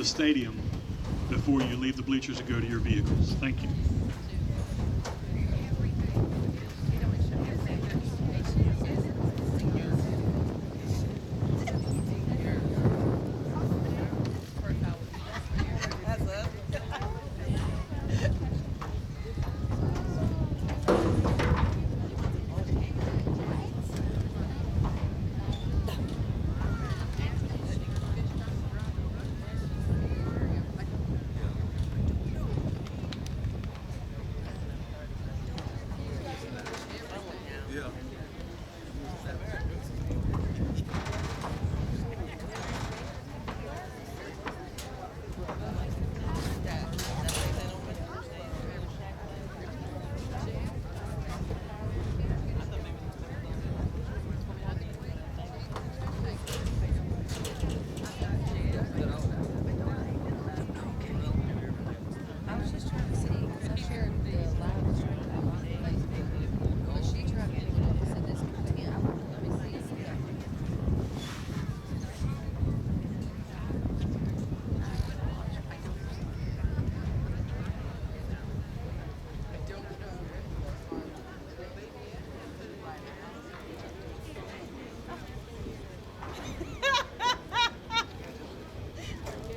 the stadium before you leave the bleachers and go to your vehicles. Thank you.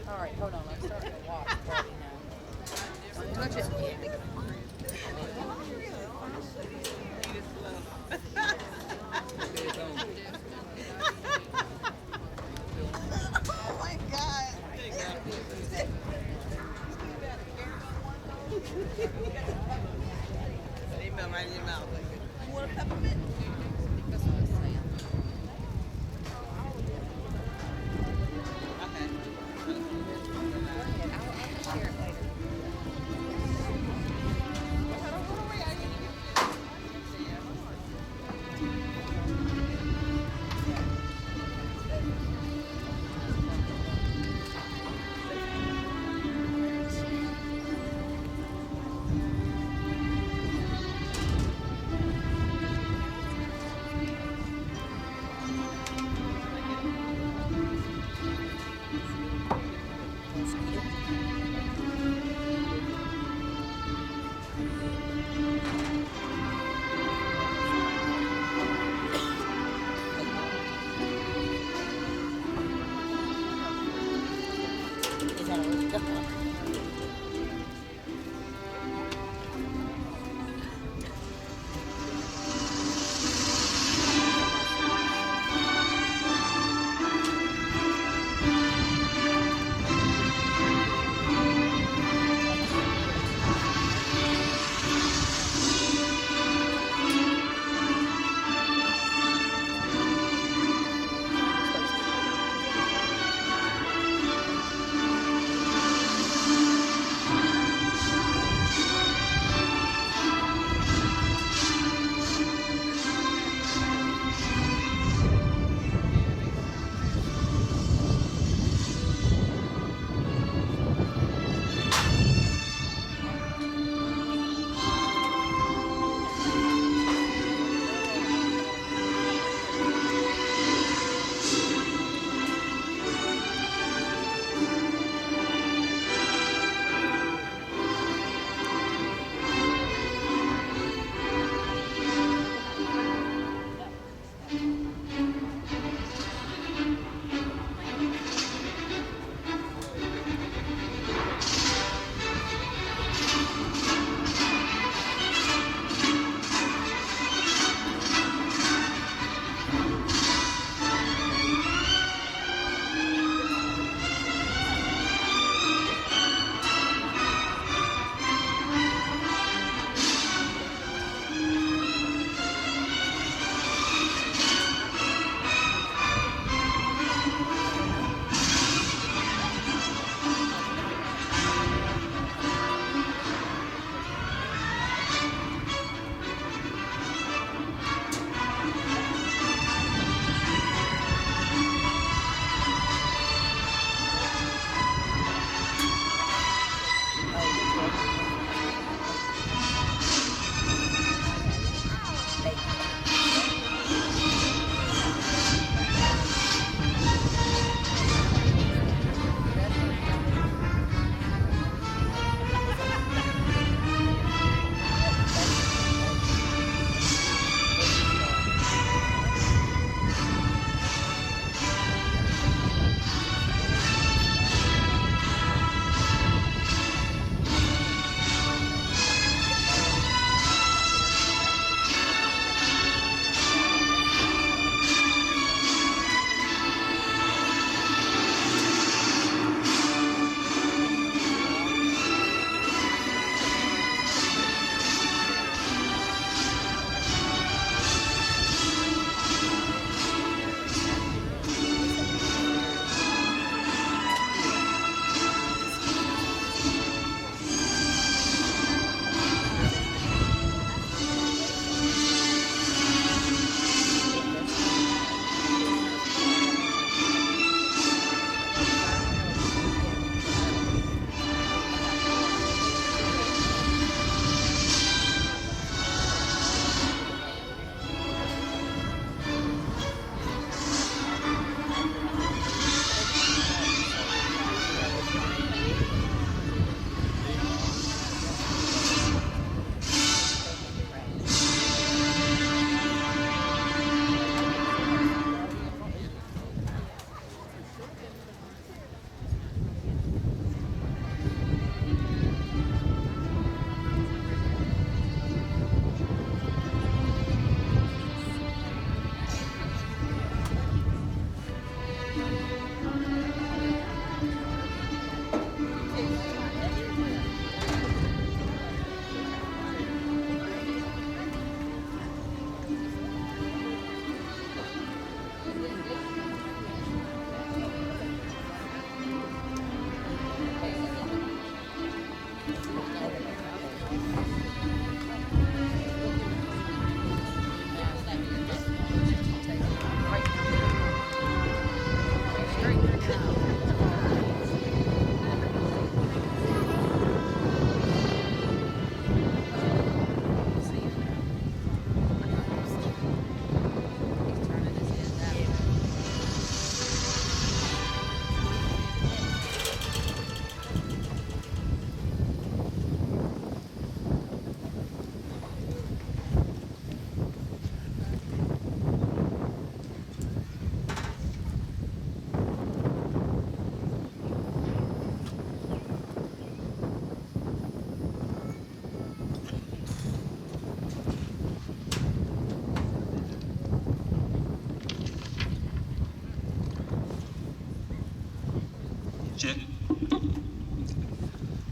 All right, hold on. I'm starting to walk party now. Touch it. Oh my God. They melt right in your mouth. You want a peppermint? That's what I was saying. I'll share it later.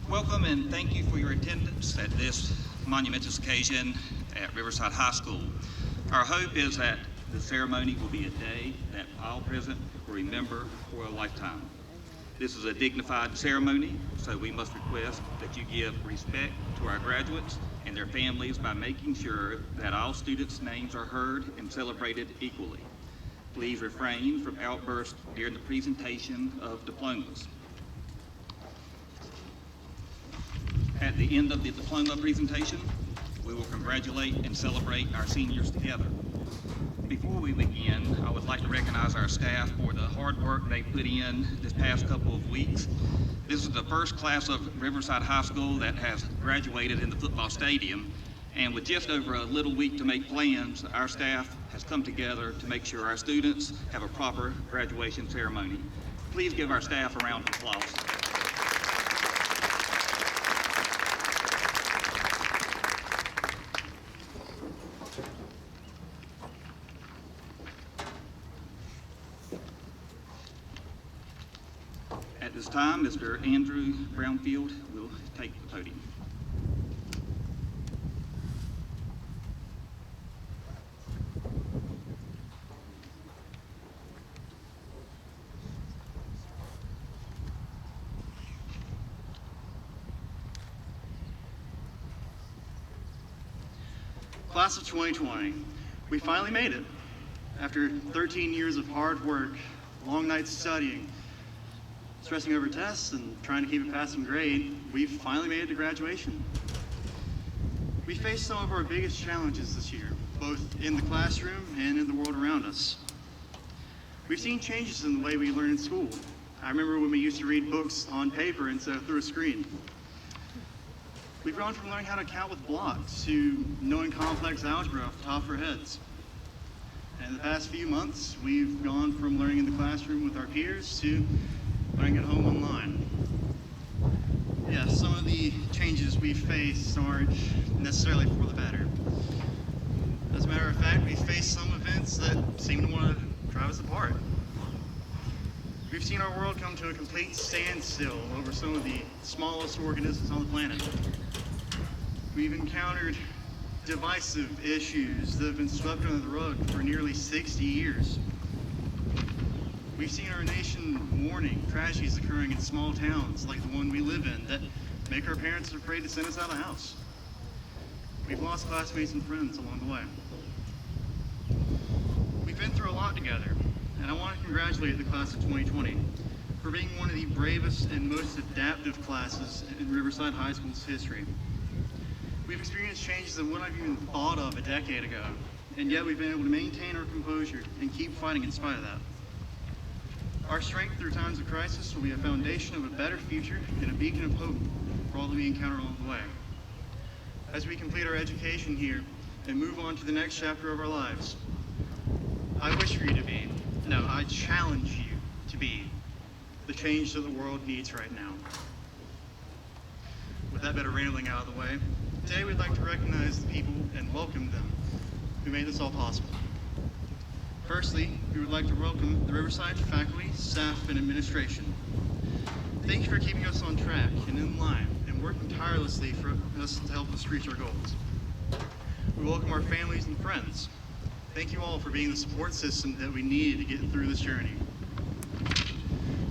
Welcome and thank you for your attendance at this monumentous occasion at Riverside High School. Our hope is that the ceremony will be a day that all present will remember for a lifetime. This is a dignified ceremony, so we must request that you give respect to our graduates and their families by making sure that all students' names are heard and celebrated equally. Please refrain from outbursts during the presentation of diplomas. At the end of the diploma presentation, we will congratulate and celebrate our seniors together. Before we begin, I would like to recognize our staff for the hard work they put in this past couple of weeks. This is the first class of Riverside High School that has graduated in the football stadium, and with just over a little week to make plans, our staff has come together to make sure our students have a proper graduation ceremony. Please give our staff a round of applause. At this time, Mr. Andrew Brownfield will take the podium. Class of 2020, we finally made it. After 13 years of hard work, long nights studying, stressing over tests, and trying to keep a passing grade, we've finally made it to graduation. We faced some of our biggest challenges this year, both in the classroom and in the world around us. We've seen changes in the way we learn in school. I remember when we used to read books on paper instead of through a screen. We've gone from learning how to count with blocks to knowing complex algebra off the top of our heads. And in the past few months, we've gone from learning in the classroom with our peers to learning at home online. Yeah, some of the changes we faced aren't necessarily for the better. As a matter of fact, we faced some events that seem to want to drive us apart. We've seen our world come to a complete standstill over some of the smallest organisms on the planet. We've encountered divisive issues that have been swept under the rug for nearly 60 years. We've seen our nation mourning tragedies occurring in small towns like the one we live in that make our parents afraid to send us out of the house. We've lost classmates and friends along the way. We've been through a lot together, and I want to congratulate the class of 2020 for being one of the bravest and most adaptive classes in Riverside High School's history. We've experienced changes that wouldn't have even thought of a decade ago, and yet we've been able to maintain our composure and keep fighting in spite of that. Our strength through times of crisis will be a foundation of a better future and a beacon of hope for all that we encounter along the way. As we complete our education here and move on to the next chapter of our lives, I wish for you to be, no, I challenge you to be the change that the world needs right now. With that bit of rambling out of the way, today we'd like to recognize the people and welcome them who made this all possible. Firstly, we would like to welcome the Riverside faculty, staff, and administration. Thank you for keeping us on track and in line and working tirelessly for us to help us reach our goals. We welcome our families and friends. Thank you all for being the support system that we needed to get through this journey.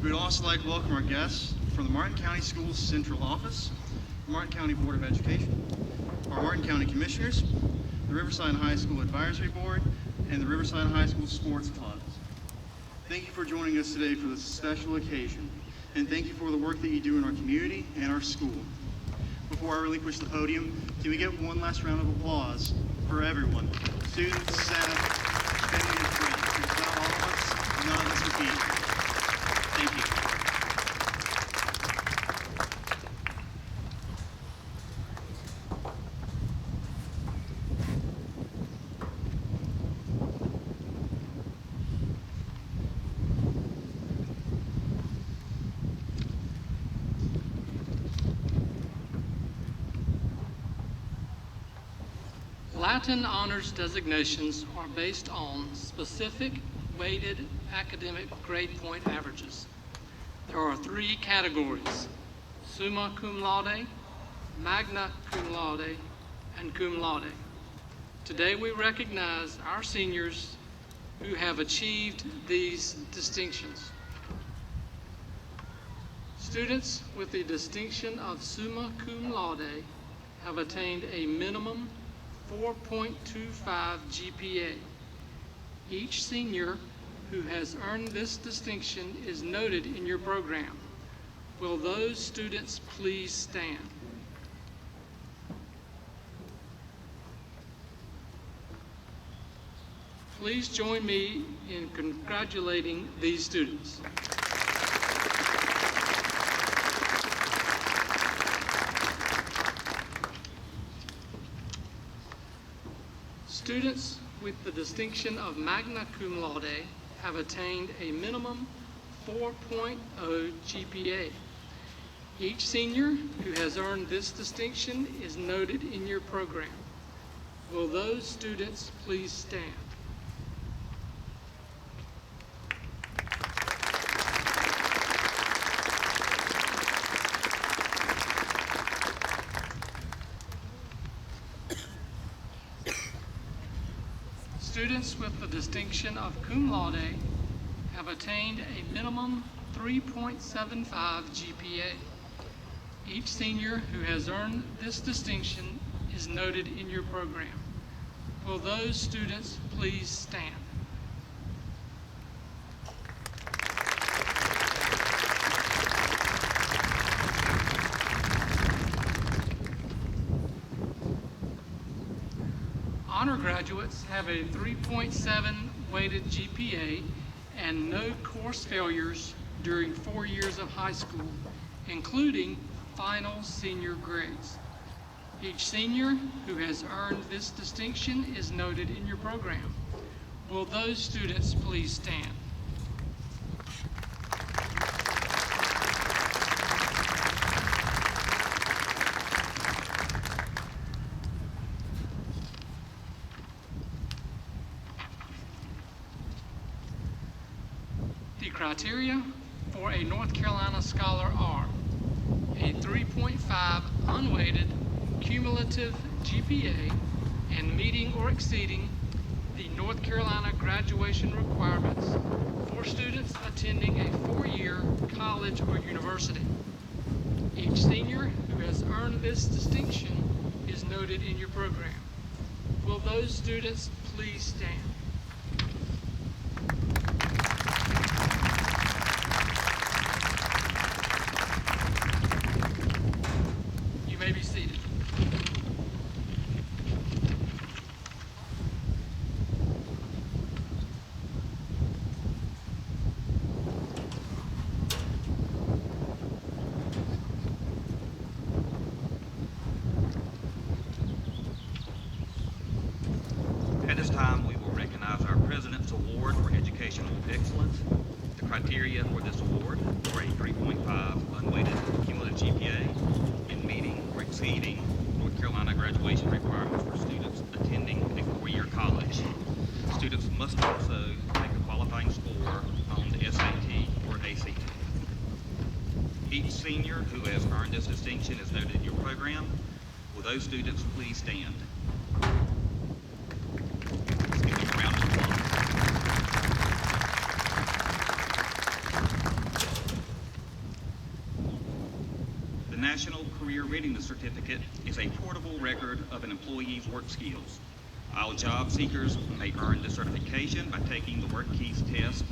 We would also like to welcome our guests from the Martin County Schools Central Office, the Martin County Board of Education, our Martin County Commissioners, the Riverside High School Advisory Board, and the Riverside High School Sports Clubs. Thank you for joining us today for this special occasion, and thank you for the work that you do in our community and our school. Before I relinquish the podium, can we get one last round of applause for everyone? Students, staff, family, and friends. Without all of us, none of this would be here. Thank you. Latin honors designations are based on specific weighted academic grade point averages. There are 3 categories: summa cum laude, magna cum laude, and cum laude. Today we recognize our seniors who have achieved these distinctions. Students with the distinction of summa cum laude have attained a minimum 4.25 GPA. Each senior who has earned this distinction is noted in your program. Will those students please stand? Please join me in congratulating these students. Students with the distinction of magna cum laude have attained a minimum 4.0 GPA. Each senior who has earned this distinction is noted in your program. Will those students please stand? Students with the distinction of cum laude have attained a minimum 3.75 GPA. Each senior who has earned this distinction is noted in your program. Will those students please stand? Honor graduates have a 3.7 weighted GPA and no course failures during 4 years of high school, including final senior grades. Each senior who has earned this distinction is noted in your program. Will those students please stand? The criteria for a North Carolina Scholar are a 3.5 unweighted cumulative GPA and meeting or exceeding the North Carolina graduation requirements for students attending a 4-year college or university. Each senior who has earned this distinction is noted in your program. Will those students please stand? You may be seated. At this time, we will recognize our President's Award for Educational Excellence. The criteria for this award were a 3.5 unweighted cumulative GPA and meeting or exceeding North Carolina graduation requirements for students attending a 4-year college. Students must also make a qualifying score on the SAT or ACT. Each senior who has earned this distinction is noted in your program. Will those students please stand? Let's give them a round of applause. The National Career Readiness Certificate is a portable record of an employee's work skills. All job seekers may earn the certification by taking the Work Keys test,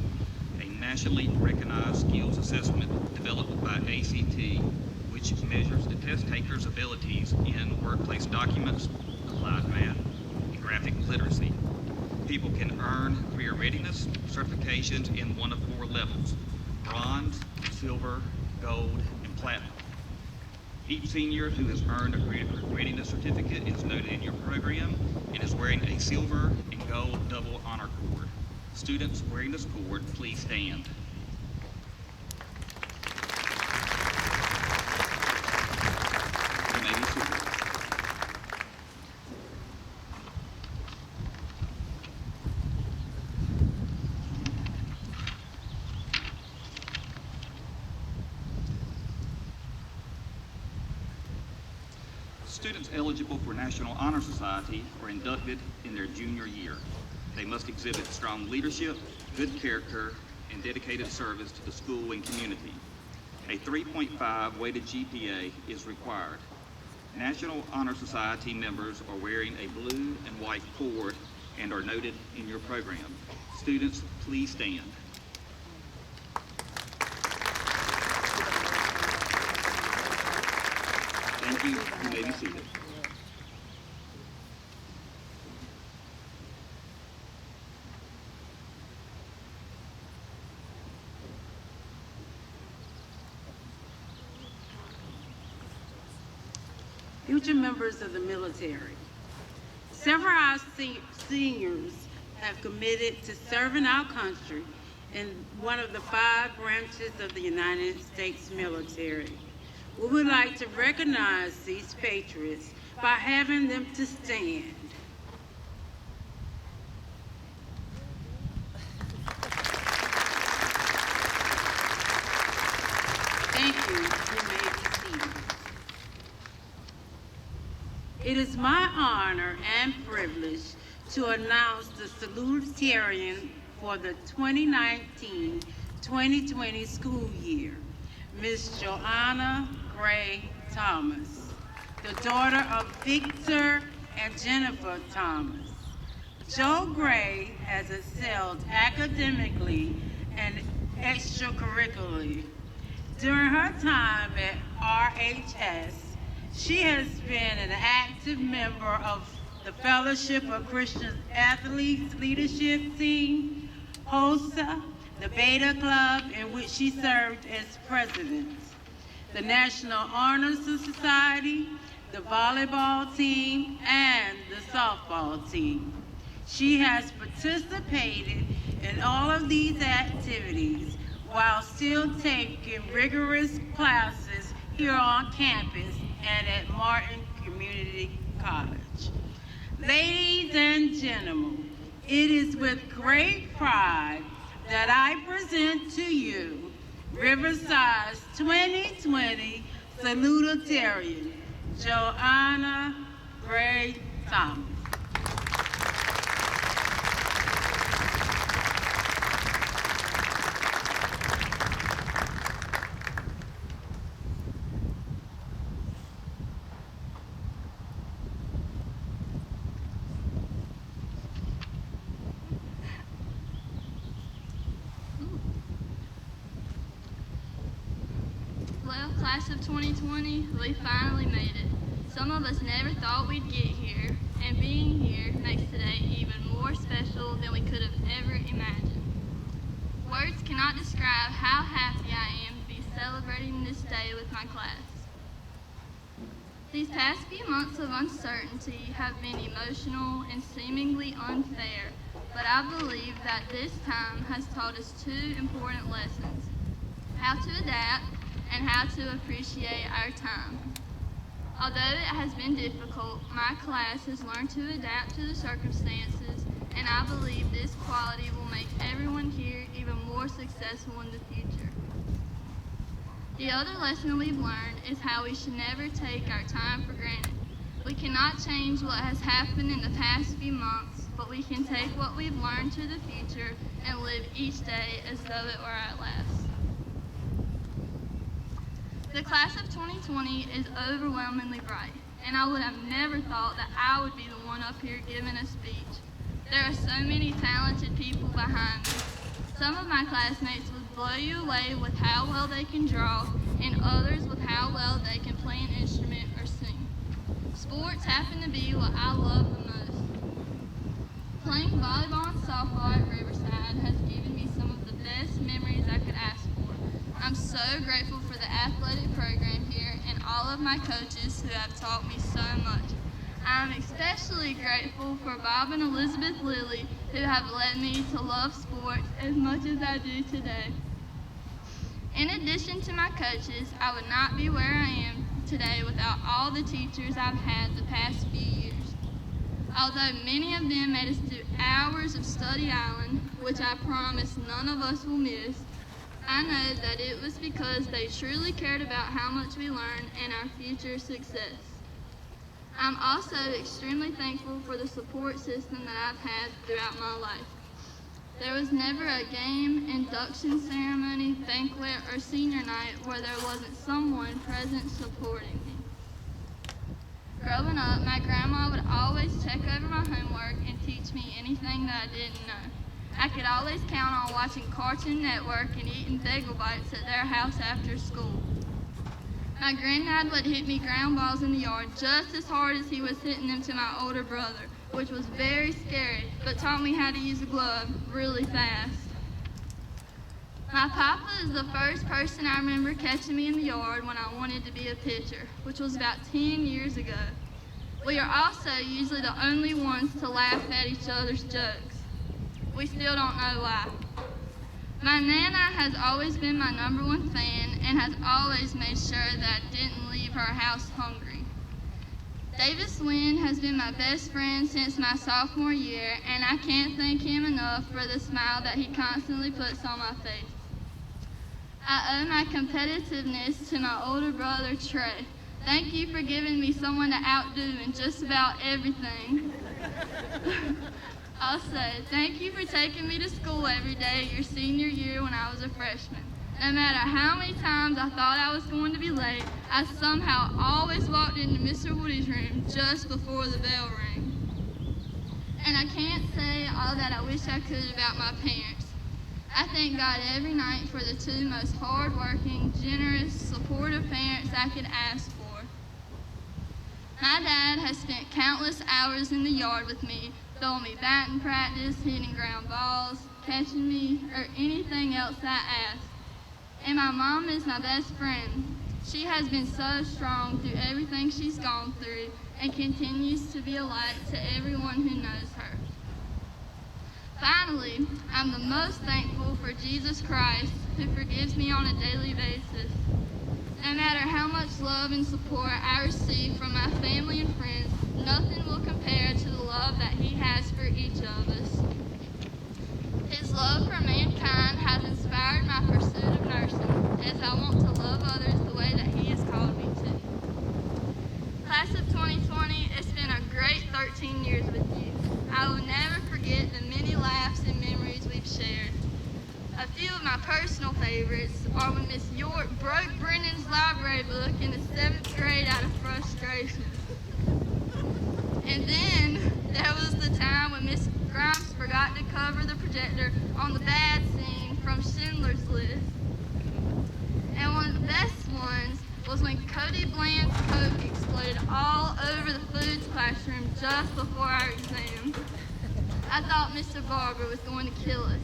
a nationally recognized skills assessment developed by ACT, which measures the test taker's abilities in workplace documents, applied math, and graphic literacy. People can earn career readiness certifications in one of 4 levels: bronze, silver, gold, and platinum. Each senior who has earned a career readiness certificate is noted in your program and is wearing a silver and gold double honor cord. Students wearing this cord, please stand. You may be seated. Students eligible for National Honor Society are inducted in their junior year. They must exhibit strong leadership, good character, and dedicated service to the school and community. A 3.5 weighted GPA is required. National Honor Society members are wearing a blue and white cord and are noted in your program. Students, please stand. Thank you. You may be seated. Future members of the military. Several of our seniors have committed to serving our country in one of the 5 branches of the United States military. We would like to recognize these patriots by having them to stand. Thank you. You may be seated. It is my honor and privilege to announce the salutatorian for the 2019-2020 school year, Ms. Joanna Gray Thomas, the daughter of Victor and Jennifer Thomas. Jo Gray has excelled academically and extracurricularly. During her time at RHS, she has been an active member of the Fellowship of Christian Athletes Leadership Team, HOSA, the Beta Club, in which she served as president, the National Honor Society, the volleyball team, and the softball team. She has participated in all of these activities while still taking rigorous classes here on campus and at Martin Community College. Ladies and gentlemen, it is with great pride that I present to you Riverside's 2020 salutatorian, Joanna Gray Thomas. Well, class of 2020, we finally made it. Some of us never thought we'd get here, and being here makes today even more special than we could have ever imagined. Words cannot describe how happy I am to be celebrating this day with my class. These past few months of uncertainty have been emotional and seemingly unfair, but I believe that this time has taught us 2 important lessons: how to adapt and how to appreciate our time. Although it has been difficult, my class has learned to adapt to the circumstances, and I believe this quality will make everyone here even more successful in the future. The other lesson we've learned is how we should never take our time for granted. We cannot change what has happened in the past few months, but we can take what we've learned to the future and live each day as though it were our last. The class of 2020 is overwhelmingly bright, and I would have never thought that I would be the one up here giving a speech. There are so many talented people behind me. Some of my classmates would blow you away with how well they can draw, and others with how well they can play an instrument or sing. Sports happen to be what I love the most. Playing volleyball and softball at Riverside has given me some of the best memories I could ask for. I'm so grateful for the athletic program here and all of my coaches who have taught me so much. I'm especially grateful for Bob and Elizabeth Lilly, who have led me to love sports as much as I do today. In addition to my coaches, I would not be where I am today without all the teachers I've had the past few years. Although many of them made us do hours of study island, which I promise none of us will miss, I know that it was because they truly cared about how much we learn and our future success. I'm also extremely thankful for the support system that I've had throughout my life. There was never a game, induction ceremony, banquet, or senior night where there wasn't someone present supporting me. Growing up, my grandma would always check over my homework and teach me anything that I didn't know. I could always count on watching Cartoon Network and eating bagel bites at their house after school. My granddad would hit me ground balls in the yard just as hard as he was hitting them to my older brother, which was very scary, but taught me how to use a glove really fast. My papa is the first person I remember catching me in the yard when I wanted to be a pitcher, which was about 10 years ago. We are also usually the only ones to laugh at each other's jokes. We still don't know why. My Nana has always been my #1 fan and has always made sure that I didn't leave her house hungry. Davis Wynn has been my best friend since my sophomore year, and I can't thank him enough for the smile that he constantly puts on my face. I owe my competitiveness to my older brother, Trey. Thank you for giving me someone to outdo in just about everything. Also, thank you for taking me to school every day your senior year when I was a freshman. No matter how many times I thought I was going to be late, I somehow always walked into Mr. Woody's room just before the bell rang. And I can't say all that I wish I could about my parents. I thank God every night for the 2 most hardworking, generous, supportive parents I could ask for. My dad has spent countless hours in the yard with me, throwing me batting practice, hitting ground balls, catching me, or anything else I ask. And my mom is my best friend. She has been so strong through everything she's gone through and continues to be a light to everyone who knows her. Finally, I'm the most thankful for Jesus Christ, who forgives me on a daily basis. No matter how much love and support I receive from my family and friends, nothing will compare to the love that He has for each of us. His love for mankind has inspired my pursuit of nursing, as I want to love others the way that He has called me to. Class of 2020, it's been a great 13 years with you. I will never forget the many laughs and memories we've shared. A few of my personal favorites are when Miss York broke Brendan's library book in the 7th grade out of frustration. And then there was the time when Miss Grimes forgot to cover the projector on the bad scene from Schindler's List. And one of the best ones was when Cody Bland's Coke exploded all over the foods classroom just before our exam. I thought Mr. Barber was going to kill us.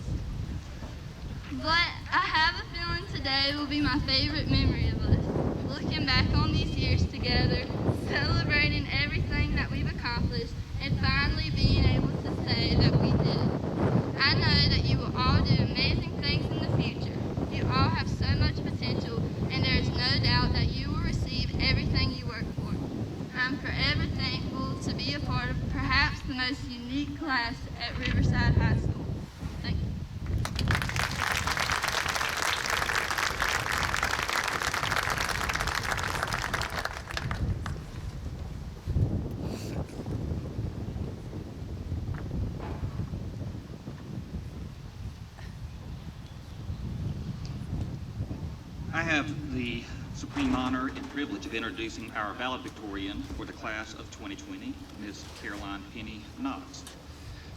But I have a feeling today will be my favorite memory of us. Looking back on these years together, celebrating everything that we've accomplished, and finally being able to say that we did it. I know that you will all do amazing things in the future. You all have so much potential, and there is no doubt that you will receive everything you work for. I'm forever thankful to be a part of perhaps the most unique class at Riverside High School. Thank you. I have the supreme honor and privilege of introducing our valedictorian for the class of 2020, Ms. Caroline Penny Knox,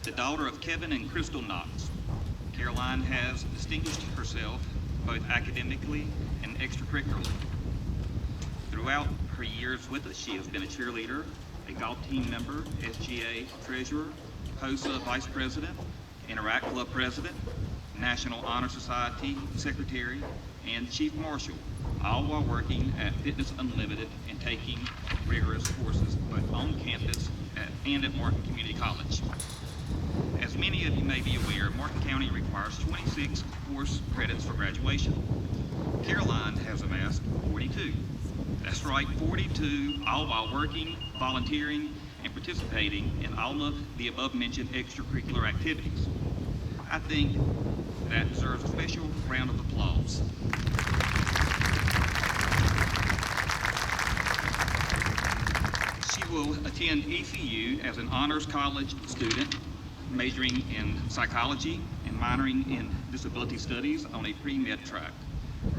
the daughter of Kevin and Crystal Knox. Caroline has distinguished herself both academically and extracurricularly. Throughout her years with us, she has been a cheerleader, a golf team member, SGA treasurer, HOSA vice president, Interact Club president, National Honor Society secretary, and chief marshal, all while working at Fitness Unlimited and taking rigorous courses both on campus and at Martin Community College. As many of you may be aware, Martin County requires 26 course credits for graduation. Caroline has amassed 42. That's right, 42, all while working, volunteering, and participating in all of the above-mentioned extracurricular activities. I think that deserves a special round of applause. She will attend ECU as an honors college student, majoring in psychology and minoring in disability studies on a pre-med track.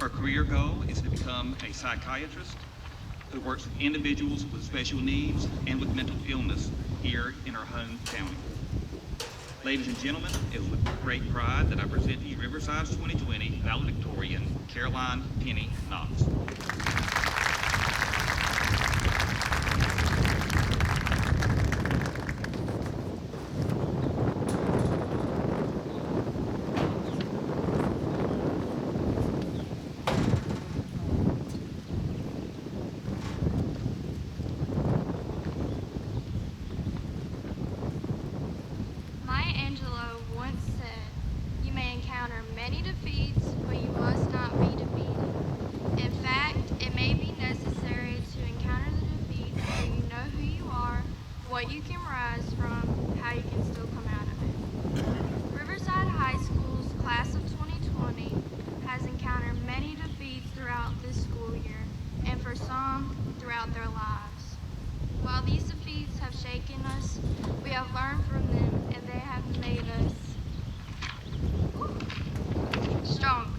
Her career goal is to become a psychiatrist who works with individuals with special needs and with mental illness here in her home county. Ladies and gentlemen, it is with great pride that I present to you Riverside's 2020 valedictorian, Caroline Penny Knox. Maya Angelou once said, "You may encounter many defeats, but you must not be defeated." In fact, it may be necessary to encounter the defeat so you know who you are, what you can rise from, how you can still come out of it. Riverside High School's class of 2020 has encountered many defeats throughout this school year, and for some, throughout their lives. While these defeats have shaken us, we have learned from them and they have made us stronger.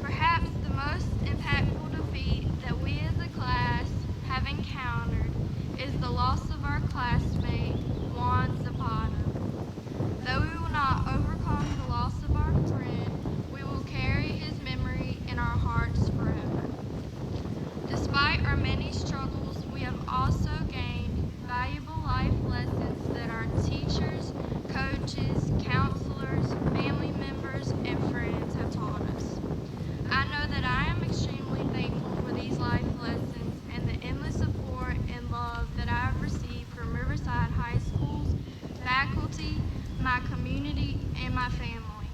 Perhaps the most impactful defeat that we as a class have encountered is the loss of our classmate, Juan Zapata. Though we will not overcome the loss of our friend, we will carry his memory in our hearts forever. Despite our many struggles, we have also gained valuable life lessons that our teachers, coaches, counselors, family members, and friends have taught us. I know that I am extremely thankful for these life lessons and the endless support and love that I have received from Riverside High School's faculty, my community, and my family.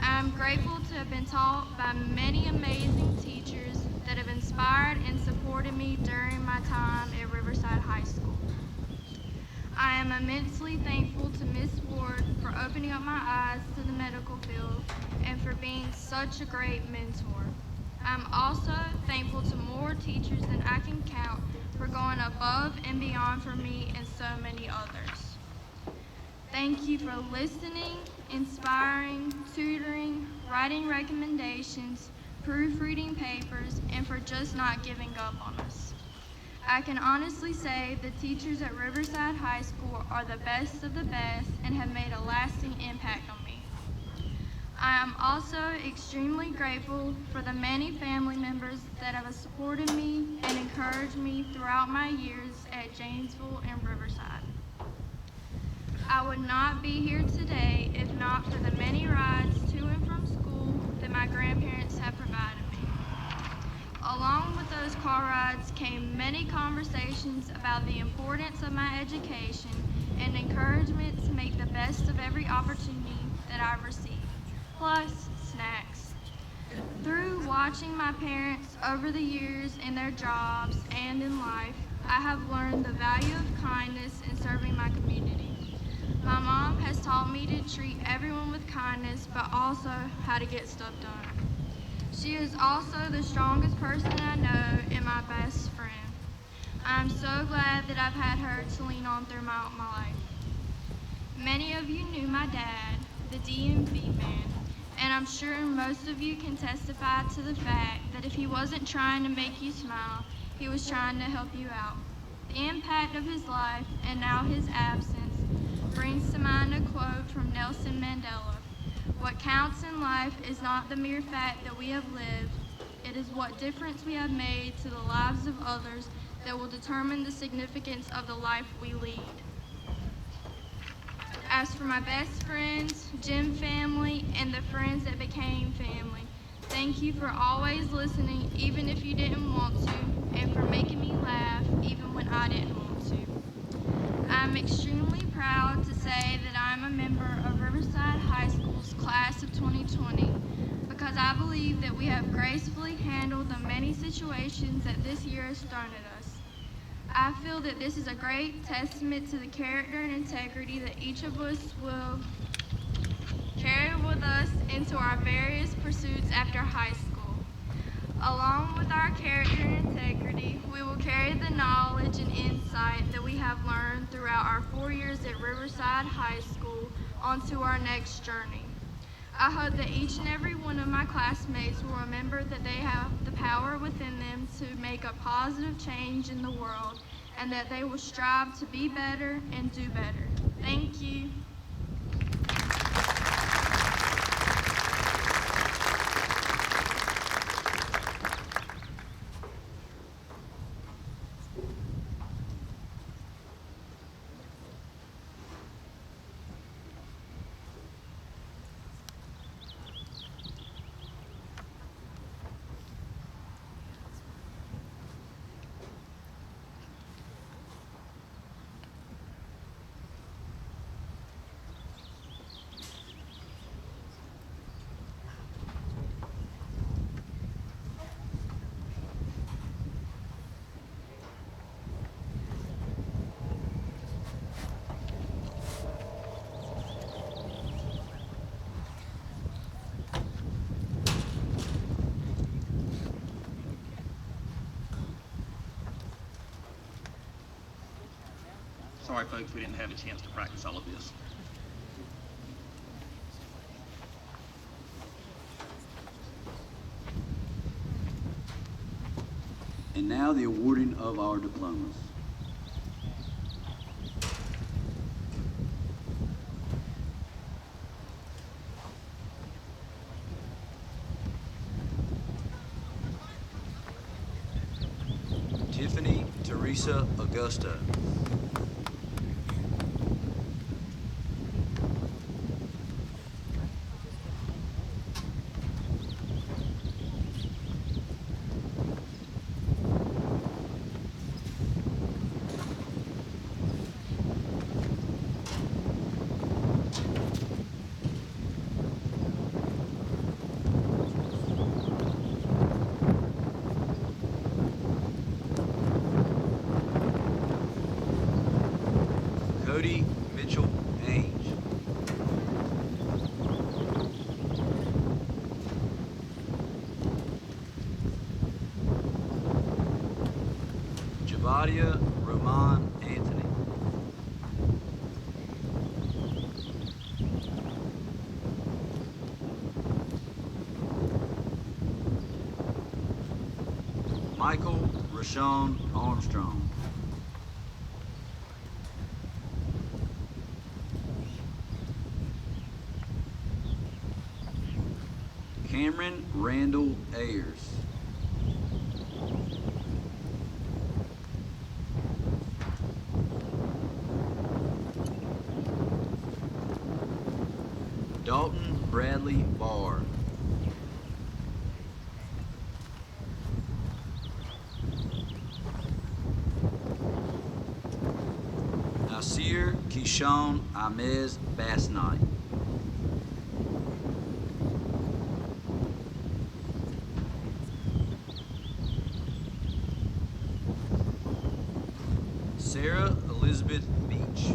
I am grateful to have been taught by many amazing teachers that have inspired and supported me during my time at Riverside High School. I am immensely thankful to Miss Ward for opening up my eyes to the medical field and for being such a great mentor. I'm also thankful to more teachers than I can count for going above and beyond for me and so many others. Thank you for listening, inspiring, tutoring, writing recommendations, proofreading papers, and for just not giving up on us. I can honestly say the teachers at Riverside High School are the best of the best and have made a lasting impact on me. I am also extremely grateful for the many family members that have supported me and encouraged me throughout my years at Janesville and Riverside. I would not be here today if not for the many rides to and from school that my grandparents have provided me. Along with those car rides came many conversations about the importance of my education and encouragement to make the best of every opportunity that I received, plus snacks. Through watching my parents over the years in their jobs and in life, I have learned the value of kindness in serving my community. My mom has taught me to treat everyone with kindness, but also how to get stuff done. She is also the strongest person I know and my best friend. I'm so glad that I've had her to lean on through my life. Many of you knew my dad, the DMV man, and I'm sure most of you can testify to the fact that if he wasn't trying to make you smile, he was trying to help you out. The impact of his life and now his absence brings to mind a quote from Nelson Mandela. What counts in life is not the mere fact that we have lived, it is what difference we have made to the lives of others that will determine the significance of the life we lead. As for my best friends, gym family, and the friends that became family, thank you for always listening even if you didn't want to, and for making me laugh even when I didn't want to. I'm extremely proud to say that I'm a member of Riverside High School's class of 2020 because I believe that we have gracefully handled the many situations that this year has thrown at us. I feel that this is a great testament to the character and integrity that each of us will carry with us into our various pursuits after high school. Along with our character and integrity, we will carry the knowledge and insight that at Riverside High School onto our next journey. I hope that each and every one of my classmates will remember that they have the power within them to make a positive change in the world, and that they will strive to be better and do better. Thank you. Sorry, folks, we didn't have a chance to practice all of this. And now the awarding of our diplomas. Tiffany Teresa Augusta. Cody Mitchell Ainge. Javadia Roman Anthony. Michael Rashawn Armstrong. Cameron Randall Ayers. Dalton Bradley Barr. Nasir Keyshawn Amez Bassnight. Sarah Elizabeth Beach.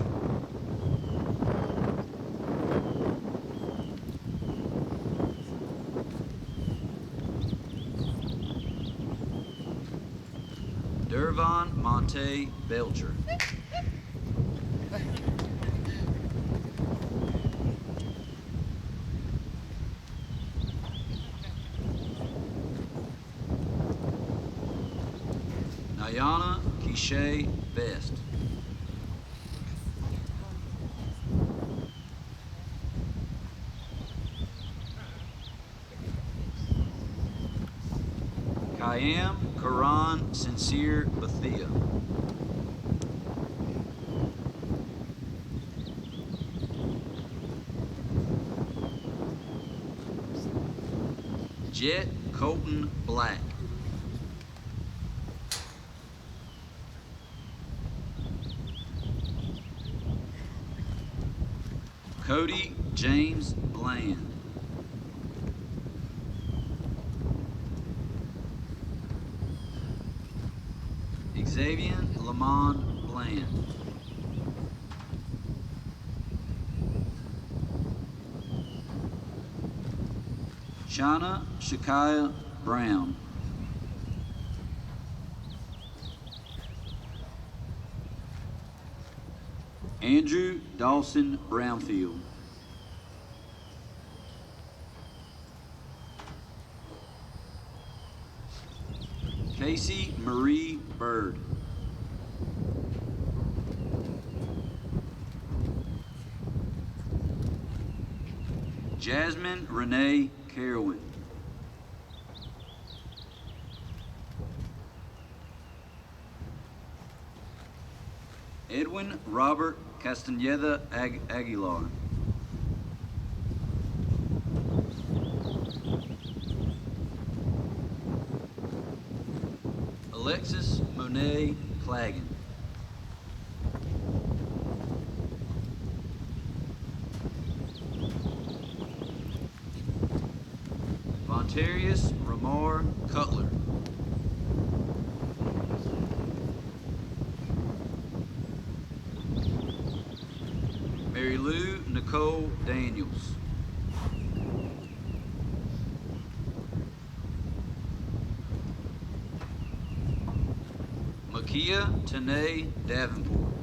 Dervon Monte Belcher. Nayana Keishay Best. Kayam Karan Sincere Bethia. Jet Colton Black. Cody James Bland. Xavier Lamont Bland. Shauna Shakaya Brown. Andrew Dawson Brownfield. Casey Marie Bird. Jasmine Renee Carowin. Edwin Robert Castaneda Aguilar. Alexis Monet Clagan. Vontarius Ramar Cutler. Mary Lou Nicole Daniels. Makia Tanae Davenport.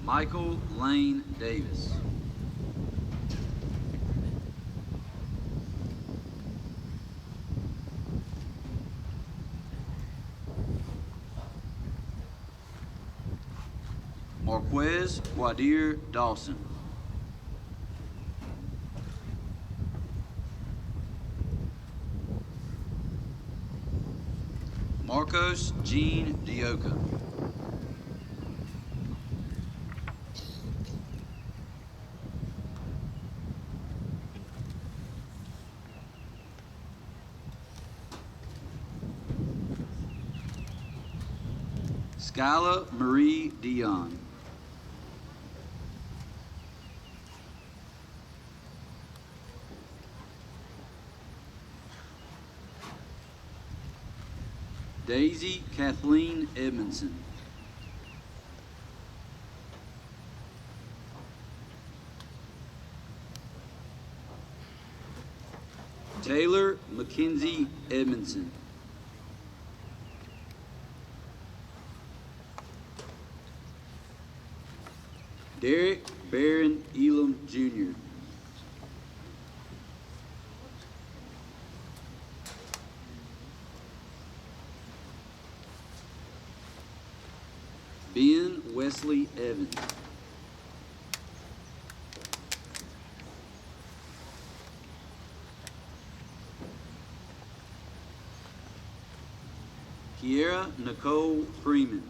Michael Lane Davis. Marquez Quadir Dawson. Marcos Jean Dioka. Skyla Marie Dion. Daisy Kathleen Edmondson. Taylor Mackenzie Edmondson. Derek Barron Elam Jr. Ben Wesley Evans. Kiera Nicole Freeman.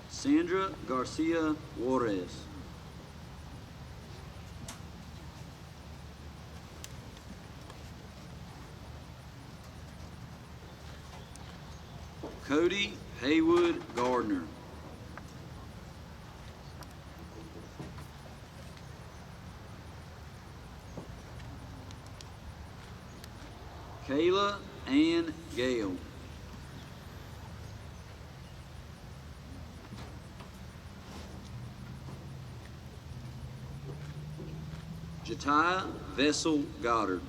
Sandra Garcia Juarez. Cody Haywood Gardner. Kayla Ann Gale. Jatiah Vessel Goddard.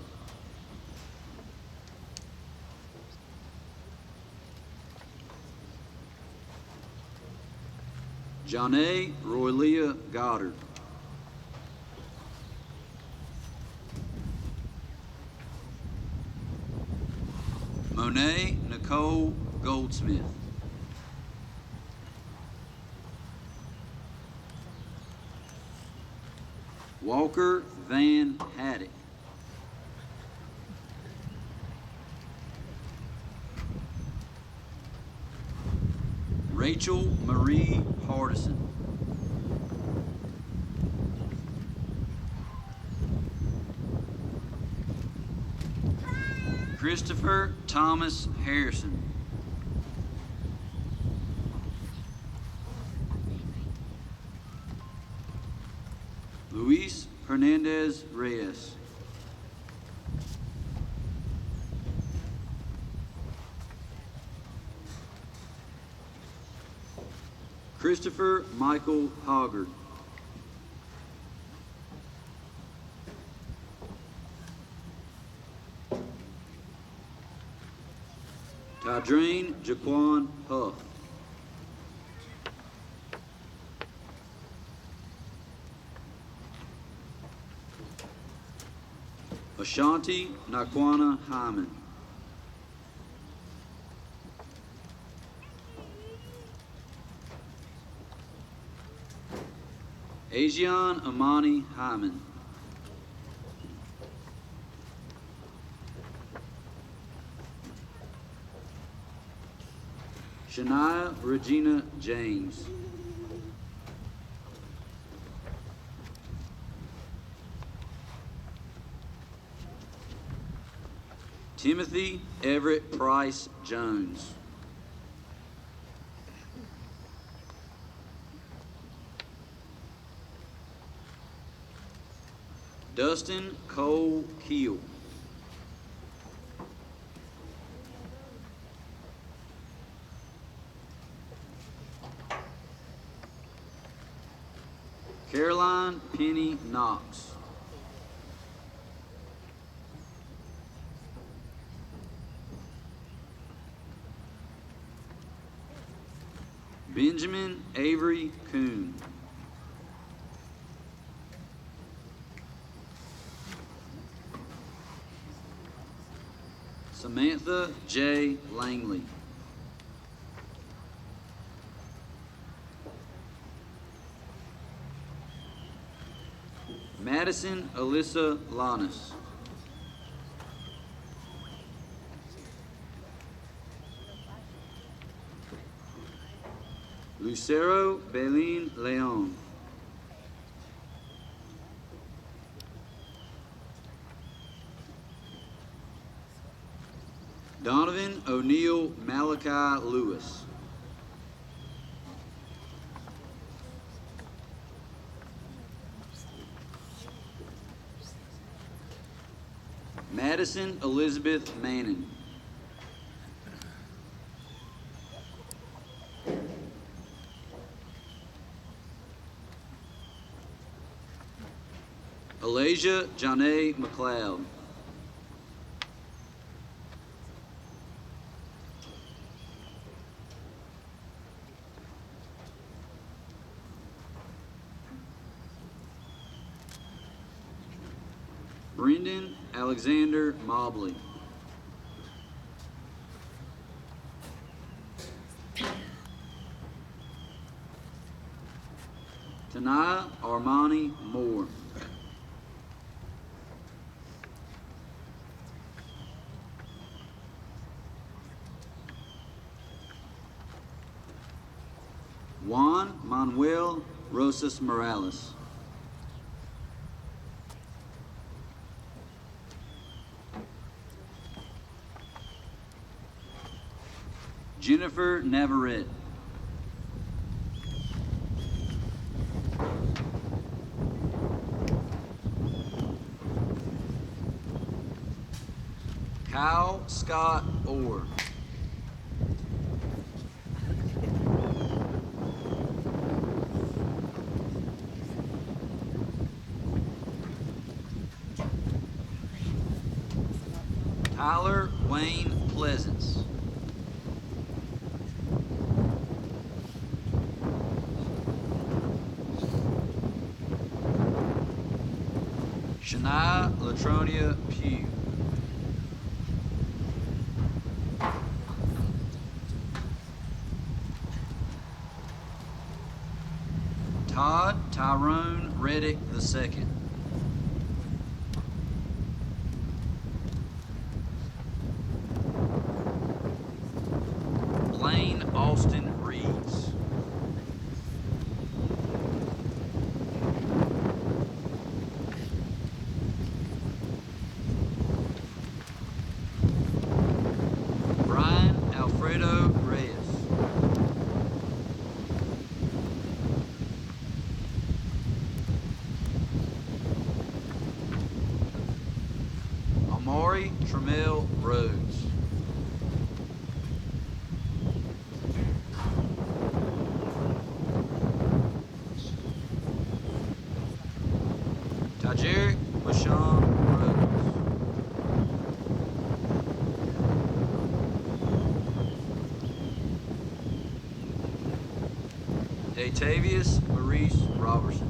Johnny Roylia Goddard. Monet Nicole Goldsmith. Walker Van Haddock. Rachel Marie Hardison. Christopher Thomas Harrison. Luis Hernandez Reyes. Christopher Michael Hoggard. Tydrain Jaquan Huff. Ashanti Nakwana Hyman. Asian Amani Hyman. Shania Regina James. Timothy Everett Price Jones. Dustin Cole Keel. Caroline Penny Knox. Benjamin Avery Coon. Samantha J. Langley. Madison Alyssa Lannis. Lucero Belin Leon. Donovan O'Neill Malachi Lewis. Madison Elizabeth Manning. Alasia Janae McLeod. Brendan Alexander Mobley. Tanaya Armani Moore. Juan Manuel Rosas Morales. Jennifer Navarrete. Kyle Scott Orr. Tyler Wayne Pleasance. Shania Latronia Pugh. Todd Tyrone Reddick II. Blaine Austin Reeves. Brian Alfredo Reyes. Amari Tremel Rhodes. Datavius Maurice Robertson.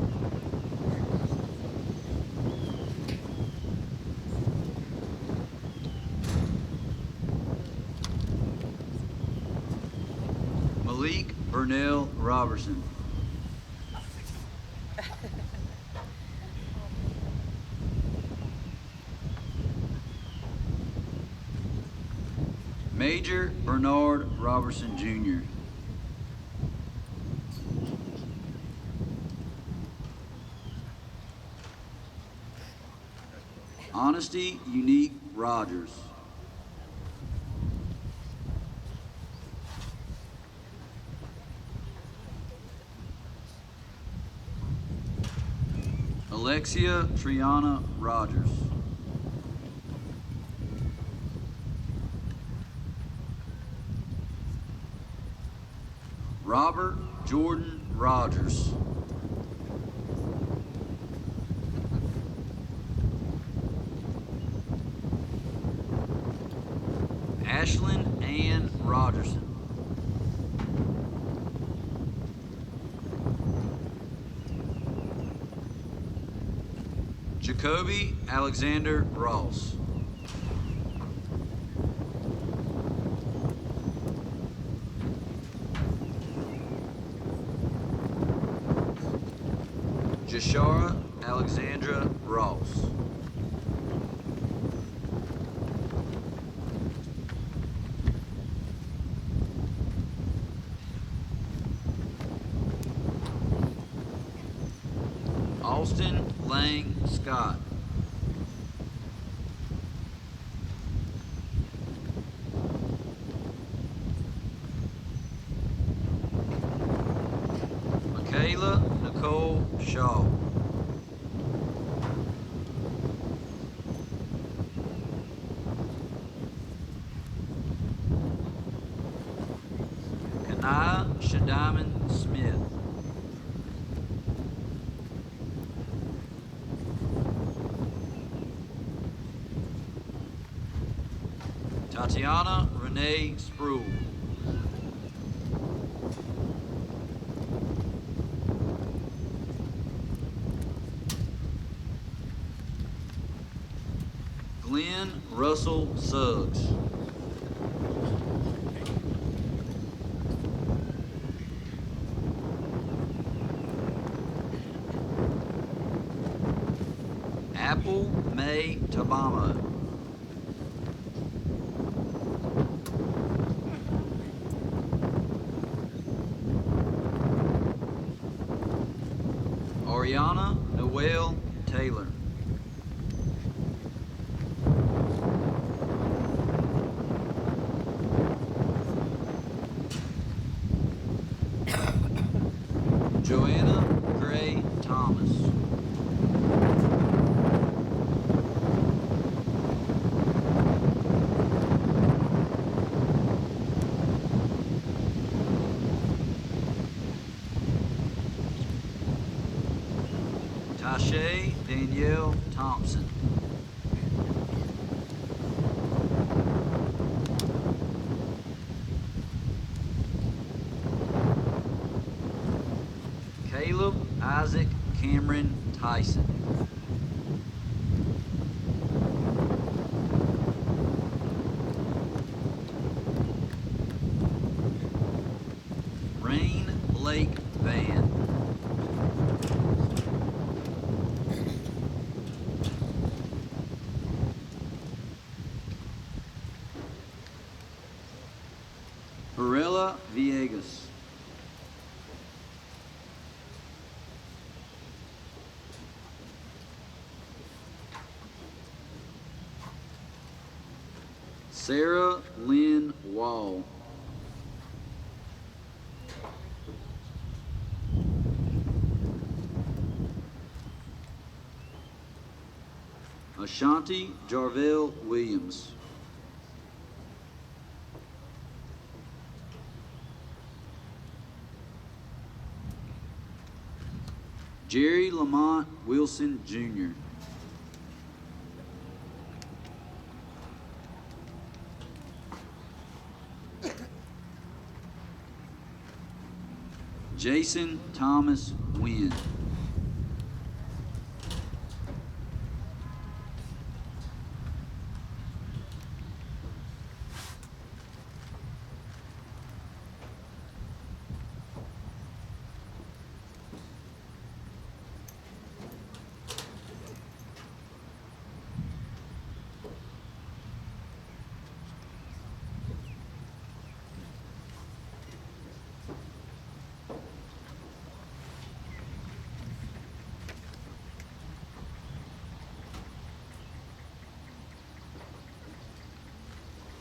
Malik Burnell Robertson. Major Bernard Robertson Jr. Honesty Unique Rogers. Alexia Triana Rogers. Robert Jordan Rogers. Ashlyn Ann Rogerson. Jacoby Alexander Ross. Jashara Alexandra Ross. Austin Lang Scott. Michaela Nicole Shaw. Kanaya Shadiman Smith. Tatiana Renee Sproul. Glenn Russell Suggs. Apple May Tabamo. Ariana Noel Taylor. Joanna Gray Thomas. Tashay Danielle Thompson. Caleb Isaac Cameron Tyson. Rain Blake Van. Barella Villegas. Sarah Lynn Wall. Ashanti Jarvell Williams. Jerry Lamont Wilson Jr. Jason Thomas Wynn.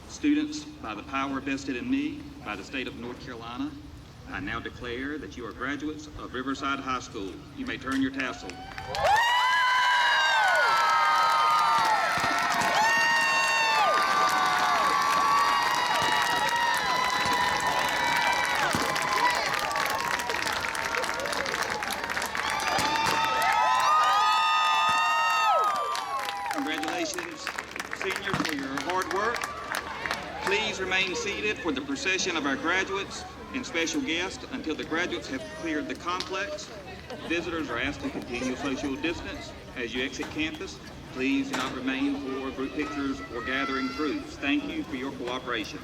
Students, by the power vested in me by the state of North Carolina, I now declare that you are graduates of Riverside High School. You may turn your tassel. Congratulations, seniors, for your hard work. Please remain seated for the procession of our graduates and special guests until the graduates have cleared the complex. Visitors are asked to continue social distance. As you exit campus, please do not remain for group pictures or gathering groups. Thank you for your cooperation.